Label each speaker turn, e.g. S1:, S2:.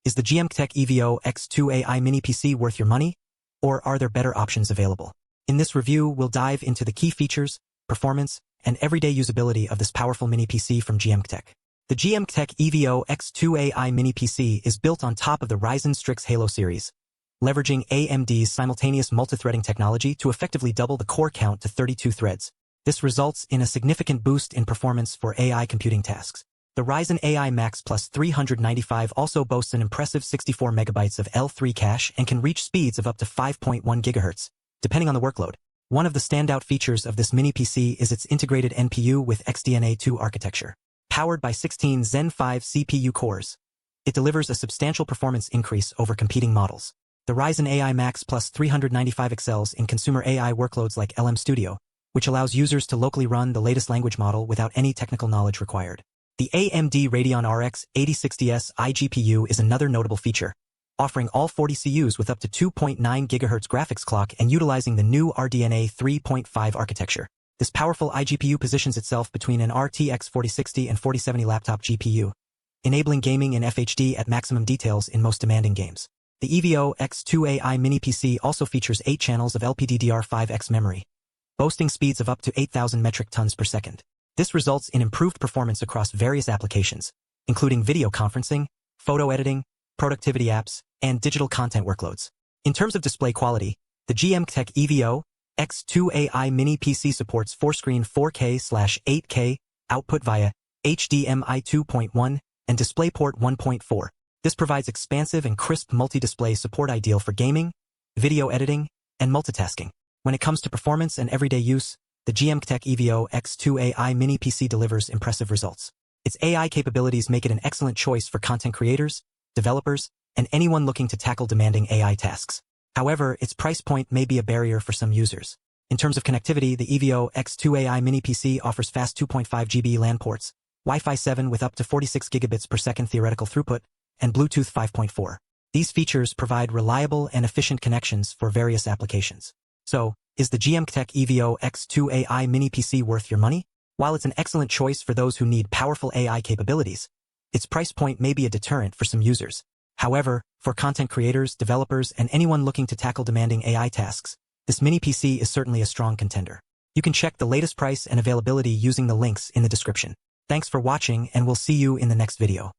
S1: Is the GMKtec EVO-X2 AI mini PC worth your money, or are there better options available? In this review, we'll dive into the key features, performance, and everyday usability of this powerful mini PC from GMKtec. The GMKtec EVO-X2 AI mini PC is built on top of the Ryzen Strix Halo series, leveraging AMD's simultaneous multithreading technology to effectively double the core count to 32 threads. This results in a significant boost in performance for AI computing tasks. The Ryzen AI Max Plus 395 also boasts an impressive 64 megabytes of L3 cache and can reach speeds of up to 5.1 GHz, depending on the workload. One of the standout features of this mini PC is its integrated NPU with XDNA2 architecture. Powered by 16 Zen 5 CPU cores, it delivers a substantial performance increase over competing models. The Ryzen AI Max Plus 395 excels in consumer AI workloads like LM Studio, which allows users to locally run the latest language model without any technical knowledge required. The AMD Radeon RX 8060S iGPU is another notable feature, offering all 40 CUs with up to 2.9 GHz graphics clock and utilizing the new RDNA 3.5 architecture. This powerful iGPU positions itself between an RTX 4060 and 4070 laptop GPU, enabling gaming in FHD at maximum details in most demanding games. The EVO-X2 AI mini PC also features 8 channels of LPDDR5X memory, boasting speeds of up to 8,000 metric tons per second. This results in improved performance across various applications, including video conferencing, photo editing, productivity apps, and digital content workloads. In terms of display quality, the GMKtec EVO-X2 AI mini PC supports 4-screen 4K/8K output via HDMI 2.1 and DisplayPort 1.4. This provides expansive and crisp multi-display support ideal for gaming, video editing, and multitasking. When it comes to performance and everyday use, the GMKtec EVO-X2 AI mini PC delivers impressive results. Its AI capabilities make it an excellent choice for content creators, developers, and anyone looking to tackle demanding AI tasks. However, its price point may be a barrier for some users. In terms of connectivity, the EVO-X2 AI mini PC offers fast 2.5 GB LAN ports, Wi-Fi 7 with up to 46 gigabits per second theoretical throughput, and Bluetooth 5.4. These features provide reliable and efficient connections for various applications. So, is the GMKtec EVO-X2 AI mini PC worth your money? While it's an excellent choice for those who need powerful AI capabilities, its price point may be a deterrent for some users. However, for content creators, developers, and anyone looking to tackle demanding AI tasks, this mini PC is certainly a strong contender. You can check the latest price and availability using the links in the description. Thanks for watching, and we'll see you in the next video.